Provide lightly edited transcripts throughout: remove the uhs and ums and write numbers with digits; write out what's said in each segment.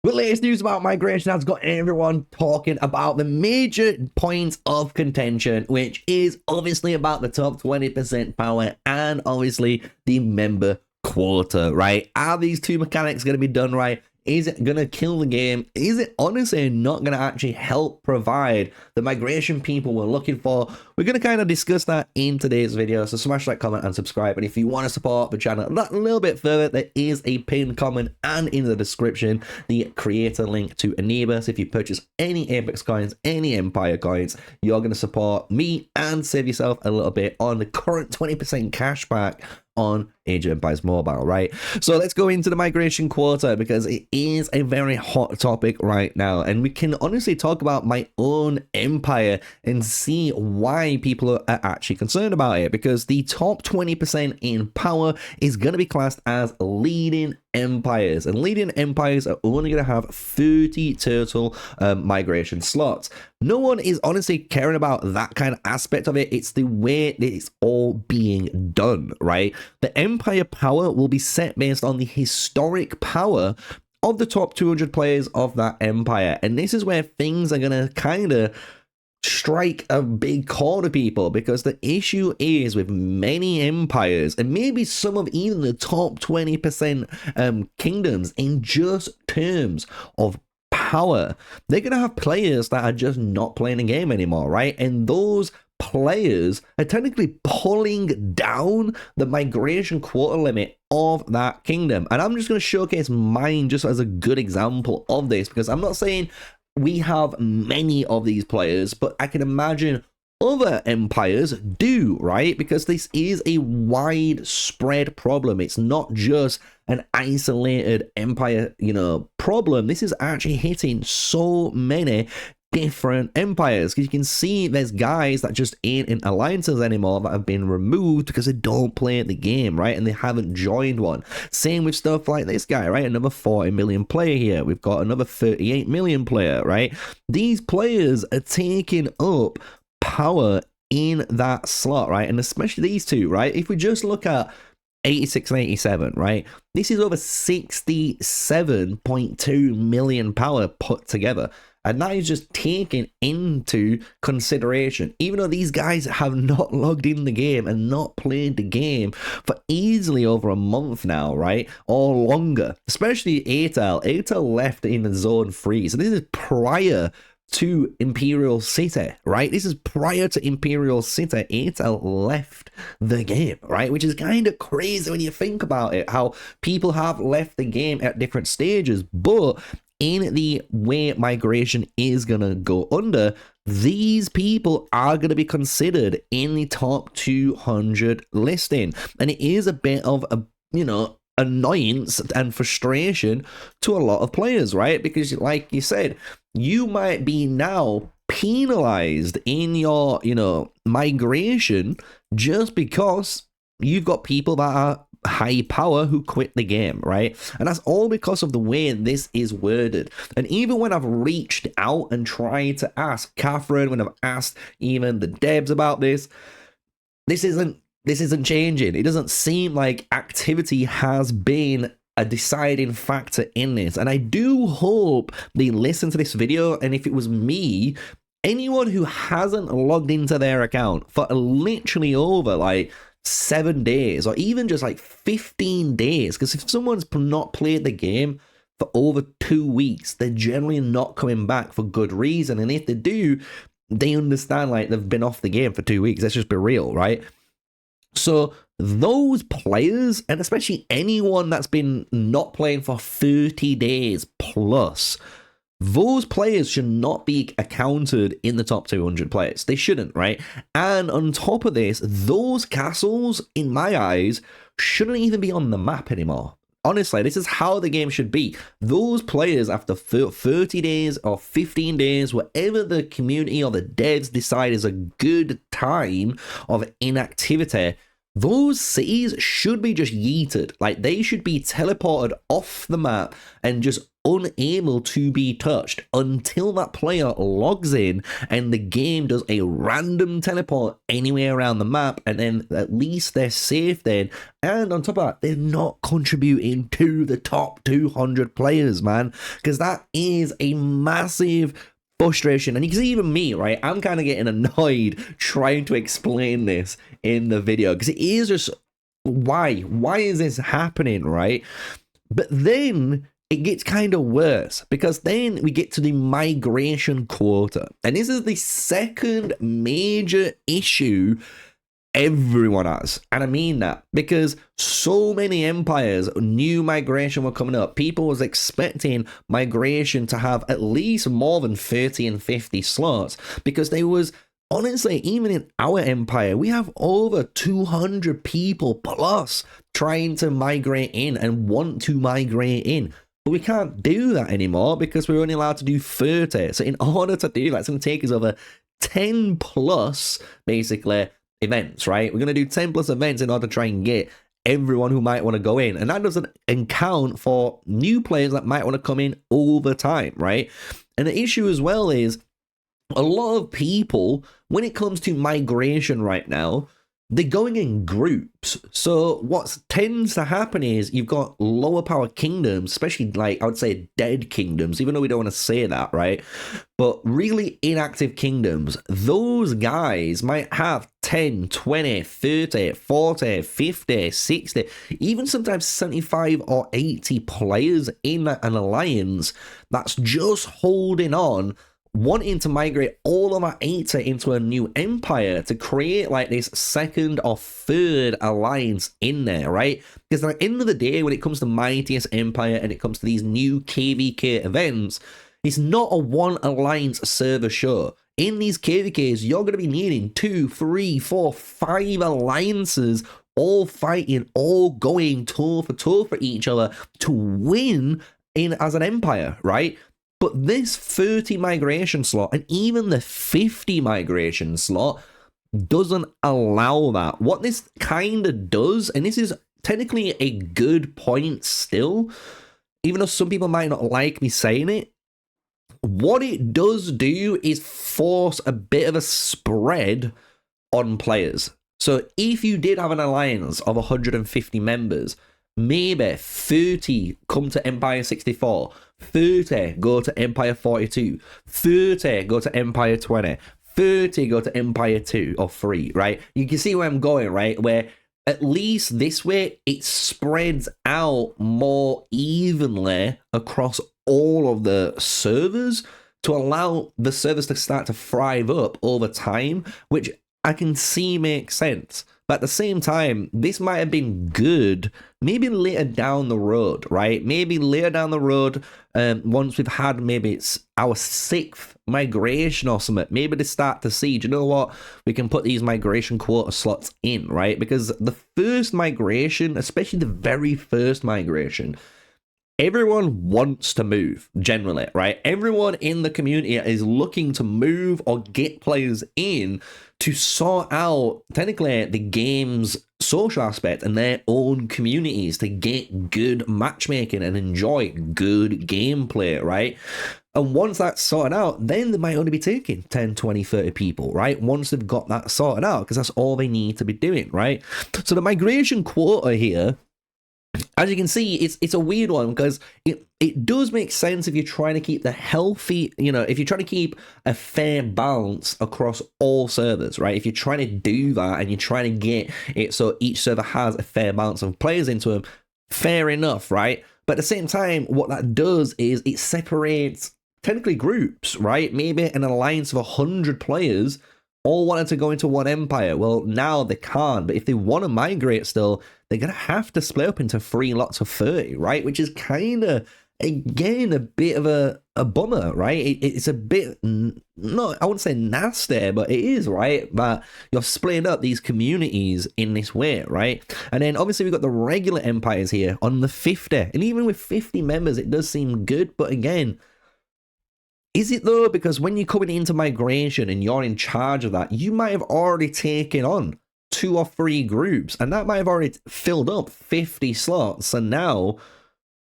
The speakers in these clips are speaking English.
The latest news about migration has got everyone talking about the major points of contention, which is obviously about the top 20% power and obviously the member quota, right? Are these two mechanics going to be done right? Is it going to kill the game? Is it honestly not going to actually help provide the migration people we're looking for? We're going to kind of discuss that in today's video, so smash that comment and subscribe. And if you want to support the channel that little bit further, there is a pinned comment and in the description the creator link to Eneba. So if you purchase any Apex coins, any Empire coins, you're going to support me and save yourself a little bit on the current 20% cashback on Age of Empires Mobile, right? So let's go into the migration quota because it is a very hot topic right now, and we can honestly talk about my own empire and see why people are actually concerned about it, because the top 20% in power is going to be classed as leading empires, and leading empires are only going to have 30 total migration slots. No one is honestly caring about that kind of aspect of it. It's the way that it's all being done, right? The empire power will be set based on the historic power of the top 200 players of that empire, and this is where things are going to kind of strike a big chord to people, because the issue is with many empires and maybe some of even the top 20% kingdoms, in just terms of power, they're going to have players that are just not playing the game anymore, right? And those players are technically pulling down the migration quota limit of that kingdom. And I'm just going to showcase mine just as a good example of this, because I'm not saying we have many of these players, but I can imagine other empires do, right? Because this is a widespread problem. It's not just an isolated empire, problem. This is actually hitting so many different empires, because you can see there's guys that just ain't in alliances anymore that have been removed because they don't play the game, right? And they haven't joined one. Same with stuff like this guy, right? Another 40 million player here. We've got another 38 million player, right? These players are taking up power in that slot, right? And especially these two, right? If we just look at 86 and 87, right? This is over 67.2 million power put together. And that is just taken into consideration, even though these guys have not logged in the game and not played the game for easily over a month now, right? Or longer, especially ATEL. ATEL left in the zone 3. So this is prior to Imperial City, right? This is prior to Imperial City. ATEL left the game, right? Which is kind of crazy when you think about it, how people have left the game at different stages. But in the way migration is going to go under, these people are going to be considered in the top 200 listing. And it is a bit of a, annoyance and frustration to a lot of players, right? Because like you said, you might be now penalized in your, migration just because you've got people that are high power who quit the game, right? And that's all because of the way this is worded. And even when I've reached out and tried to ask Catherine, when I've asked even the devs about this isn't changing. It doesn't seem like activity has been a deciding factor in this. And I do hope they listen to this video, and if it was me, anyone who hasn't logged into their account for literally over like 7 days, or even just like 15 days, because if someone's not played the game for over 2 weeks, they're generally not coming back for good reason. And if they do, they understand like they've been off the game for 2 weeks. Let's just be real, right? So those players, and especially anyone that's been not playing for 30 days plus, those players should not be accounted in the top 200 players. They shouldn't, right? And on top of this, those castles, in my eyes, shouldn't even be on the map anymore. Honestly, this is how the game should be. Those players, after 30 days or 15 days, whatever the community or the devs decide is a good time of inactivity, those cities should be just yeeted. Like, they should be teleported off the map and just unable to be touched until that player logs in and the game does a random teleport anywhere around the map, and then at least they're safe then. And on top of that, they're not contributing to the top 200 players, man, because that is a massive frustration. And you can see even me, right? I'm kind of getting annoyed trying to explain this in the video because it is just why is this happening, right? But then it gets kind of worse because then we get to the migration quota, and this is the second major issue everyone has. And I mean that because so many empires knew migration were coming up. People was expecting migration to have at least more than 30 and 50 slots, because there was, honestly, even in our empire, we have over 200 people plus trying to migrate in and want to migrate in. But we can't do that anymore because we're only allowed to do 30. So in order to do that, it's going to take us over 10 plus, basically, events, right? We're going to do 10 plus events in order to try and get everyone who might want to go in. And that doesn't account for new players that might want to come in over time, right? And the issue as well is a lot of people, when it comes to migration right now, they're going in groups. So what tends to happen is you've got lower power kingdoms, especially, like, I would say dead kingdoms, even though we don't want to say that, right? But really inactive kingdoms, those guys might have 10, 20, 30, 40, 50, 60, even sometimes 75 or 80 players in an alliance that's just holding on, wanting to migrate all of our 80 into a new empire to create like this second or third alliance in there, right? Because at the end of the day, when it comes to Mightiest Empire and it comes to these new KVK events, it's not a one alliance server show. In these KVKs, you're going to be needing 2, 3, 4, 5 alliances, all fighting, all going toe for each other to win in as an empire, right? But this 30 migration slot and even the 50 migration slot doesn't allow that. What this kind of does, and this is technically a good point still, even though some people might not like me saying it, what it does do is force a bit of a spread on players. So if you did have an alliance of 150 members, maybe 30 come to Empire 64, 30 go to Empire 42, 30 go to Empire 20, 30 go to Empire 2 or 3, right? You can see where I'm going, right? Where at least this way it spreads out more evenly across all of the servers to allow the servers to start to thrive up over time, which I can see makes sense. But at the same time, this might have been good maybe later down the road, right? Maybe later down the road, once we've had maybe it's our 6th migration or something, maybe they start to see, do you know what? We can put these migration quota slots in, right? Because the first migration, especially the very first migration, everyone wants to move, generally, right? Everyone in the community is looking to move or get players in to sort out, technically, the game's social aspect and their own communities to get good matchmaking and enjoy good gameplay, right? And once that's sorted out, then they might only be taking 10, 20, 30 people, right? Once they've got that sorted out, because that's all they need to be doing, right? So the migration quota here, as you can see, it's a weird one because it does make sense if you're trying to keep the healthy, you know, if you're trying to keep a fair balance across all servers, right? If you're trying to do that and you're trying to get it so each server has a fair balance of players into them, fair enough, right? But at the same time, what that does is it separates technically groups, right? Maybe an alliance of 100 players all wanted to go into one empire. Well, now they can't, but if they want to migrate still, they're going to have to split up into 3 lots of 30, right? Which is kind of, again, a bit of a bummer, right? It's a bit, not, I wouldn't say nasty, but it is, right? But you're splitting up these communities in this way, right? And then obviously we've got the regular empires here on the 50. And even with 50 members, it does seem good. But again, is it though? Because when you're coming into migration and you're in charge of that, you might have already taken on 2 or 3 groups, and that might have already filled up 50 slots. And now,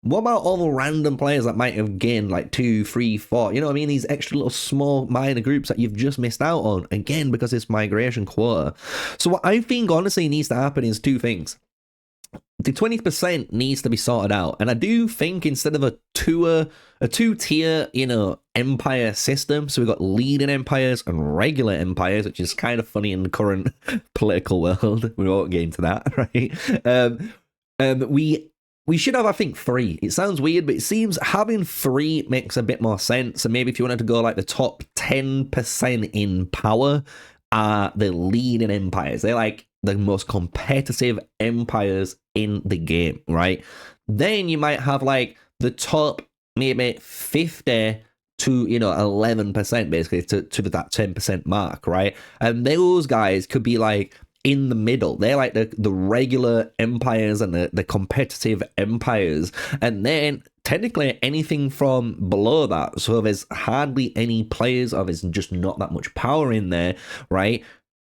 what about all the random players that might have gained like 2, 3, 4? You know what I mean? These extra little small minor groups that you've just missed out on, again, because it's migration quota. So what I think honestly needs to happen is 2 things. The 20% needs to be sorted out, and I do think instead of a 2-tier, you know, empire system, so we've got leading empires and regular empires, which is kind of funny in the current political world. We won't get into that, right? We should have, I think, 3. It sounds weird, but it seems having 3 makes a bit more sense. So maybe if you wanted to go like the top 10% in power are the leading empires. They're like the most competitive empires in the game, right? Then you might have like the top maybe 50 to, you know, 11% basically to that 10% mark, right? And those guys could be like in the middle. They're like the regular empires and the competitive empires. And then technically anything from below that, so there's hardly any players or there's just not that much power in there, right?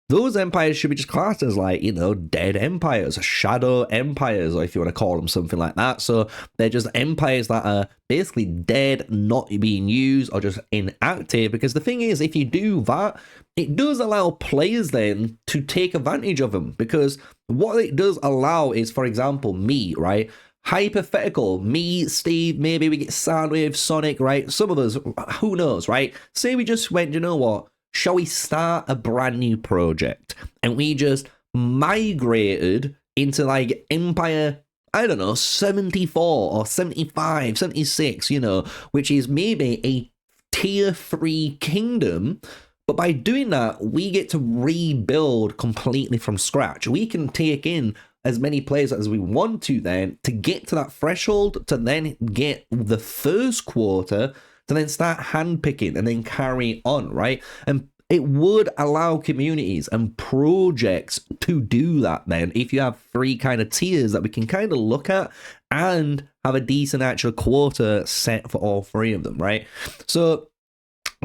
Those empires should be just classed as like, you know, dead empires, shadow empires, or if you want to call them something like that. So they're just empires that are basically dead, not being used, or just inactive. Because the thing is, if you do that, it does allow players then to take advantage of them. Because what it does allow is, for example, me, right? Hypothetical, me, Steve, maybe we get Soundwave, Sonic, right? Some of us, who knows, right? Say we just went, you know what? Shall we start a brand new project? And we just migrated into like Empire, I don't know, 74 or 75, 76, you know, which is maybe a tier 3 kingdom. But by doing that, we get to rebuild completely from scratch. We can take in as many players as we want to then to get to that threshold, to then get the first quota, to then start handpicking and then carry on, right? And it would allow communities and projects to do that then if you have 3 kind of tiers that we can kind of look at and have a decent actual quota set for all 3 of them, right? So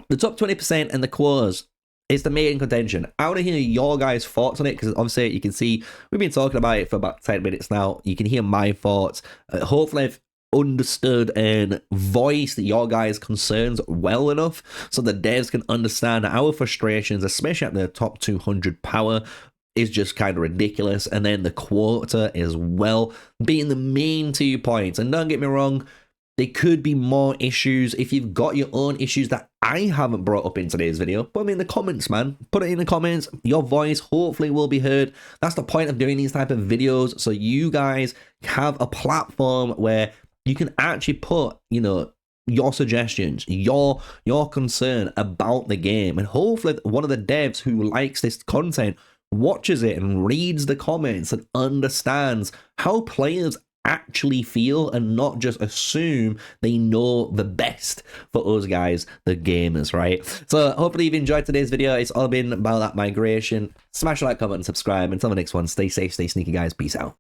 the top 20% and the quotas is the main contention. I want to hear your guys' thoughts on it, because obviously you can see we've been talking about it for about 10 minutes now. You can hear my thoughts. Hopefully I've understood and voiced your guys' concerns well enough so the devs can understand our frustrations, especially at the top 200 power is just kind of ridiculous. And then the quota as well being the main 2 points. And don't get me wrong, there could be more issues if you've got your own issues that I haven't brought up in today's video. Put them in the comments, man. Put it in the comments. Your voice hopefully will be heard. That's the point of doing these type of videos, so you guys have a platform where you can actually put, you know, your suggestions, your concern about the game, and hopefully one of the devs who likes this content watches it and reads the comments and understands how players actually feel and not just assume they know the best for us guys, the gamers, right? So hopefully you've enjoyed today's video. It's all been about that migration. Smash a like, comment, and subscribe. Until the next one, stay safe, stay sneaky, guys. Peace out.